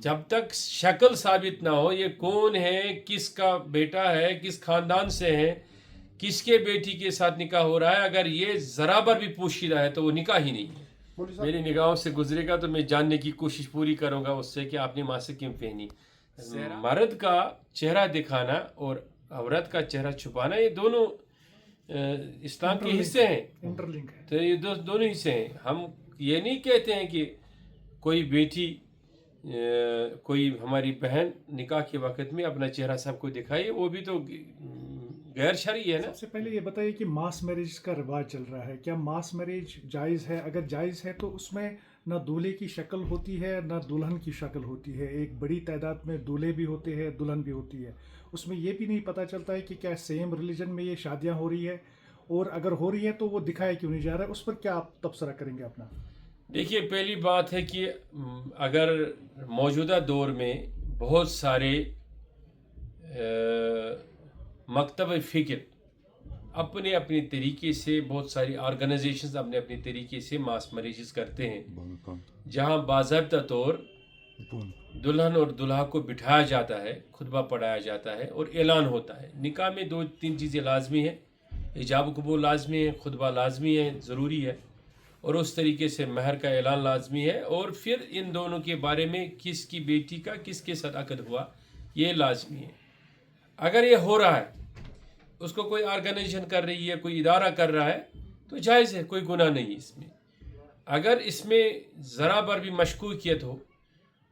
जब तक शक्ल साबित ना हो ये कौन है, किसका बेटा है, किस खानदान से है, किसके बेटी के साथ निकाह हो रहा है, अगर ये ज़रा बर भी पोशीदा है तो वो निकाह ही नहीं है। मेरी निगाहों से गुजरेगा तो मैं जानने की कोशिश पूरी करूंगा उससे कि आपने माँ से क्यों पहनी। मर्द का चेहरा दिखाना और औरत का चेहरा छुपाना ये दोनों इस्लाम के हिस्से हैं, इंटरलिंक है। तो ये दोनों हिस्से हैं। हम ये नहीं कहते हैं कि कोई बेटी कोई हमारी बहन निकाह के वक्त में अपना चेहरा सबको दिखाए, वो भी तो गैर शरई है ना। सबसे पहले ये बताइए कि मास मैरिज का रिवाज चल रहा है, क्या मास मैरिज जायज़ है? अगर जायज़ है तो उसमें ना दूल्हे की शक्ल होती है ना दुल्हन की शक्ल होती है, एक बड़ी तादाद में दूल्हे भी होते हैं, दुल्हन भी होती है। उसमें ये भी नहीं पता चलता है कि क्या सेम रिलीजन में ये शादियां हो रही है, और अगर हो रही है तो वो दिखाया क्यों नहीं जा रहा है? उस पर क्या आप तबसरा करेंगे अपना? देखिए, पहली बात है कि अगर मौजूदा दौर में बहुत सारे मकतब फ़िक्र अपने अपने तरीके से, बहुत सारी ऑर्गेनाइजेशंस अपने अपने तरीके से मास मैरिजेस करते हैं, जहां बाज़ाब्ता तौर दुल्हन और दुल्हा को बिठाया जाता है, खुतबा पढ़ाया जाता है और ऐलान होता है। निकाह में 2-3 चीज़ें लाजमी हैं, इजाब कबूल लाजमी है, खुतबा लाजमी है, ज़रूरी है, और उस तरीके से महर का ऐलान लाजमी है, और फिर इन दोनों के बारे में किसकी बेटी का किसके साथ अक़द हुआ ये लाजमी है। अगर ये हो रहा है, उसको कोई ऑर्गेनाइजेशन कर रही है, कोई इदारा कर रहा है, तो जायज़ है, कोई गुनाह नहीं इसमें। अगर इसमें ज़रा बर भी मशकूकियत हो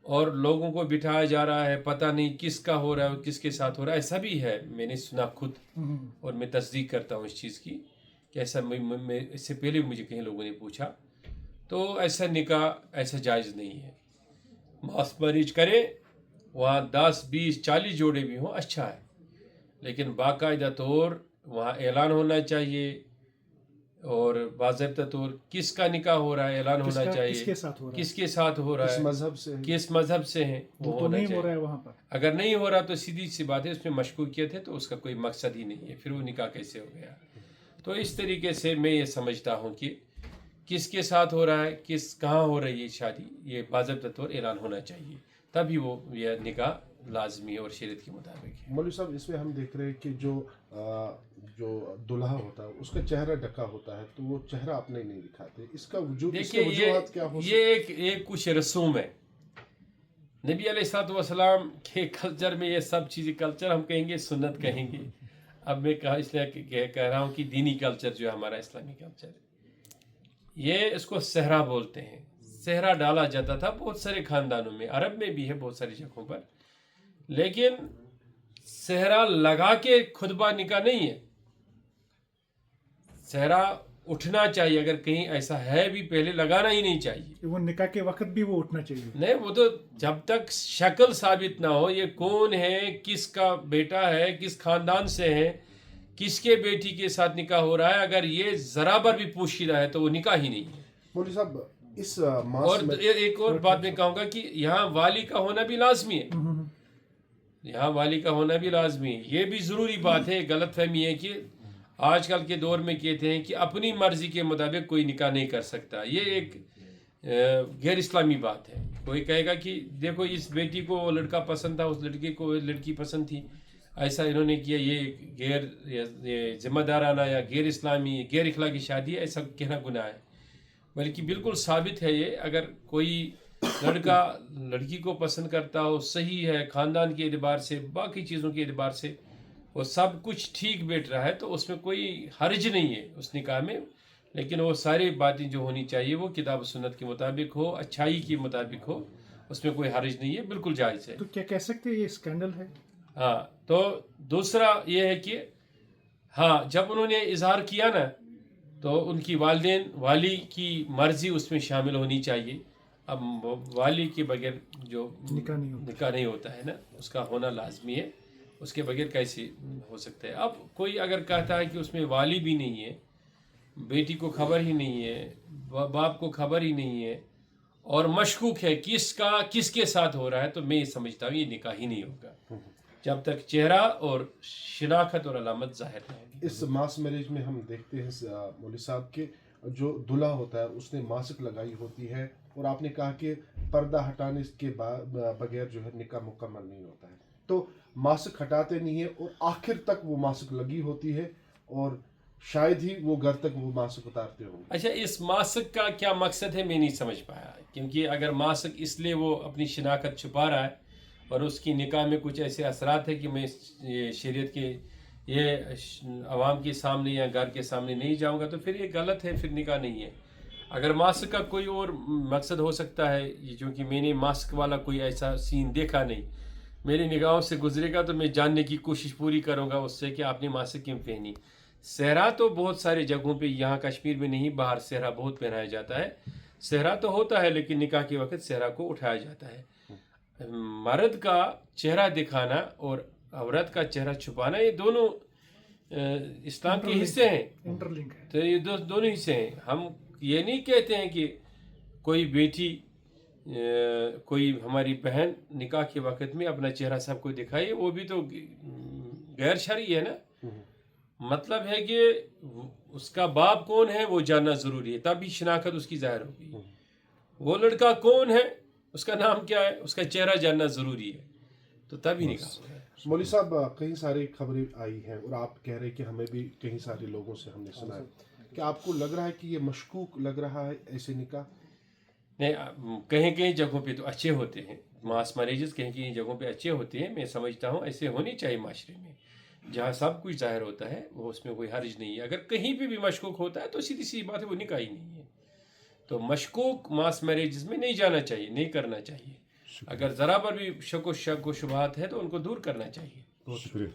और लोगों को बिठाया जा रहा है, पता नहीं किसका हो रहा है और किसके साथ हो रहा है, ऐसा भी है, मैंने सुना खुद, और मैं तस्दीक करता हूँ इस चीज़ की कि ऐसा मैं इससे पहले मुझे कई लोगों ने पूछा, तो ऐसा निकाह ऐसा जायज़ नहीं है। मास मैरिज करें, वहाँ 10, 20, 40 जोड़े भी हों, अच्छा है, लेकिन बाकायदा तौर वहाँ ऐलान होना चाहिए, और बाज़ाब्ता तौर किसका निकाह हो रहा है ऐलान होना चाहिए, किसके साथ हो रहा है, किसके साथ हो रहा है, किस मज़हब से हैं, वो तो होना नहीं चाहिए। हो रहा है वहाँ पर। अगर नहीं हो रहा तो सीधी सी बात है, उसमें मशकूकियत है, तो उसका कोई मकसद ही नहीं है, फिर वो निकाह कैसे हो गया। तो इस तरीके से मैं ये समझता हूँ कि किसके साथ हो रहा है, कहाँ हो रही है शादी, ये बाज़ाब्ता तौर ऐलान होना चाहिए, तभी वो यह निकाह लाजमी और शरीयत के मुताबिक है। मौलवी साहब, इसमें हम देख रहे हैं कि जो दुल्हा होता है उसका चेहरा ढका होता है, तो वो चेहरा अपने नहीं दिखाते, इसका देखिए, क्या हो ये एक कुछ रसूम है। नबी अलैहिस्सलाम के कल्चर में ये सब चीज़ें, कल्चर हम कहेंगे, सुन्नत कहेंगे, अब मैं इसलिए कह रहा हूँ कि दीनी कल्चर जो है हमारा इस्लामी कल्चर, ये इसको सहरा बोलते हैं। सहरा डाला जाता था बहुत सारे ख़ानदानों में, अरब में भी है बहुत सारी जगहों पर, लेकिन सहरा लगा के खुतबा निकाह नहीं है। सहरा उठना चाहिए, अगर कहीं ऐसा है भी पहले लगाना ही नहीं चाहिए। वो निकाह के वक्त भी वो उठना चाहिए नहीं, वो तो जब तक शक्ल साबित ना हो, ये कौन है, किसका बेटा है, किस खानदान से है, किसके बेटी के साथ निकाह हो रहा है, अगर ये ज़रा बर भी पोशीदा है तो वो निकाह ही नहीं है। मौलवी साहब, इस और एक और बात मैं कहूँगा कि यहाँ वाली का होना भी लाजमी है, यहाँ वाली का होना भी लाजमी है, ये भी ज़रूरी बात है। गलत फहमी है कि आजकल के दौर में कहते हैं कि अपनी मर्ज़ी के मुताबिक कोई निकाह नहीं कर सकता, ये एक गैर इस्लामी बात है। कोई कहेगा कि देखो इस बेटी को लड़का पसंद था, उस लड़के को लड़की पसंद थी, ऐसा इन्होंने किया, ये गैर जिम्मेदाराना या गैर इस्लामी, गैर इखलाकी शादी है, ऐसा कहना गुनाह है। बल्कि बिल्कुल साबित है ये, अगर कोई लड़का लड़की को पसंद करता हो, सही है, ख़ानदान के एतबार से, बाकी चीज़ों के एतबार से वो सब कुछ ठीक बैठ रहा है, तो उसमें कोई हर्ज नहीं है उस निकाह में। लेकिन वो सारी बातें जो होनी चाहिए वो किताब सुन्नत के मुताबिक हो, अच्छाई के मुताबिक हो, उसमें कोई हर्ज नहीं है, बिल्कुल जायज़ है। तो क्या कह सकते हैं ये स्कैंडल है? हाँ, तो दूसरा ये है कि हाँ, जब उन्होंने इजहार किया ना, तो उनकी वाली की मर्ज़ी उसमें शामिल होनी चाहिए। अब वाली के बगैर जो निकाह नहीं होता है ना, उसका होना लाजमी है, उसके बगैर कैसे हो सकता है। अब कोई अगर कहता है कि उसमें वाली भी नहीं है, बेटी को खबर ही नहीं है, बाप को खबर ही नहीं है, और मशकूक है किसके साथ हो रहा है, तो मैं ये समझता हूँ ये निकाह ही नहीं होगा जब तक चेहरा और शिनाख्त और अलामत ज़ाहिर नहीं होगी। इस मास मैरिज में हम देखते हैं मौलवी साहब के जो दूल्हा होता है उसने मास्क लगाई होती है, और आपने कहा कि پردہ ہٹانے کے بغیر جو ہے نکاح مکمل نہیں ہوتا ہے. تو ماسک ہٹاتے نہیں ہے اور آخر تک وہ ماسک لگی ہوتی ہے اور شاید ہی وہ گھر تک وہ ماسک اتارتے ہوں. اچھا اس ماسک کا کیا مقصد ہے میں نہیں سمجھ پایا, کیونکہ اگر ماسک اس لیے وہ اپنی شناخت چھپا رہا ہے اور اس کی نکاح میں کچھ ایسے اثرات ہیں کہ میں یہ شریعت کے یہ عوام کے سامنے یا گھر کے سامنے نہیں جاؤں گا, تو پھر یہ غلط ہے, پھر نکاح نہیں ہے. اگر ماسک کا کوئی اور مقصد ہو سکتا ہے, چونکہ میں نے ماسک والا کوئی ایسا سین دیکھا نہیں, میری نگاہوں سے گزرے گا تو میں جاننے کی کوشش پوری کروں گا اس سے کہ آپ نے ماسک کیوں پہنی. صحرا تو بہت سارے جگہوں پہ, یہاں کشمیر میں نہیں, باہر صحرا بہت پہنایا جاتا ہے. صحرا تو ہوتا ہے لیکن نکاح کے وقت صحرا کو اٹھایا جاتا ہے. مرد کا چہرہ دکھانا اور عورت کا چہرہ چھپانا یہ دونوں اسلام کے حصے ہیں, انٹرلنک ہے. تو یہ دونوں حصے ہیں. ہم یہ نہیں کہتے ہیں کہ کوئی بیٹی کوئی ہماری بہن نکاح کے وقت میں اپنا چہرہ سب کو دکھائے, وہ بھی تو غیر شرعی ہے نا. مطلب ہے کہ اس کا باپ کون ہے وہ جاننا ضروری ہے, تب بھی شناخت اس کی ظاہر ہوگی. وہ لڑکا کون ہے, اس کا نام کیا ہے, اس کا چہرہ جاننا ضروری ہے, تو تب ہی نکاح ہوگا. مولوی صاحب کئی ساری خبریں آئی ہیں اور آپ کہہ رہے کہ ہمیں بھی کئی سارے لوگوں سے ہم نے سنا ہے, کہ آپ کو لگ رہا ہے کہ یہ مشکوک لگ رہا ہے ایسے نکاح؟ نہیں, کہیں جگہوں پہ تو اچھے ہوتے ہیں ماس میریجز, کہیں جگہوں پہ اچھے ہوتے ہیں. میں سمجھتا ہوں ایسے ہونی چاہیے معاشرے میں, جہاں سب کچھ ظاہر ہوتا ہے وہ اس میں کوئی حرج نہیں ہے. اگر کہیں پہ بھی مشکوک ہوتا ہے تو سیدھی سی بات ہے وہ نکاح ہی نہیں ہے. تو مشکوک ماس میریجز میں نہیں جانا چاہیے, نہیں کرنا چاہیے. اگر ذرا پر بھی شک و شبہات ہے تو ان کو دور کرنا چاہیے. بہت شکریہ.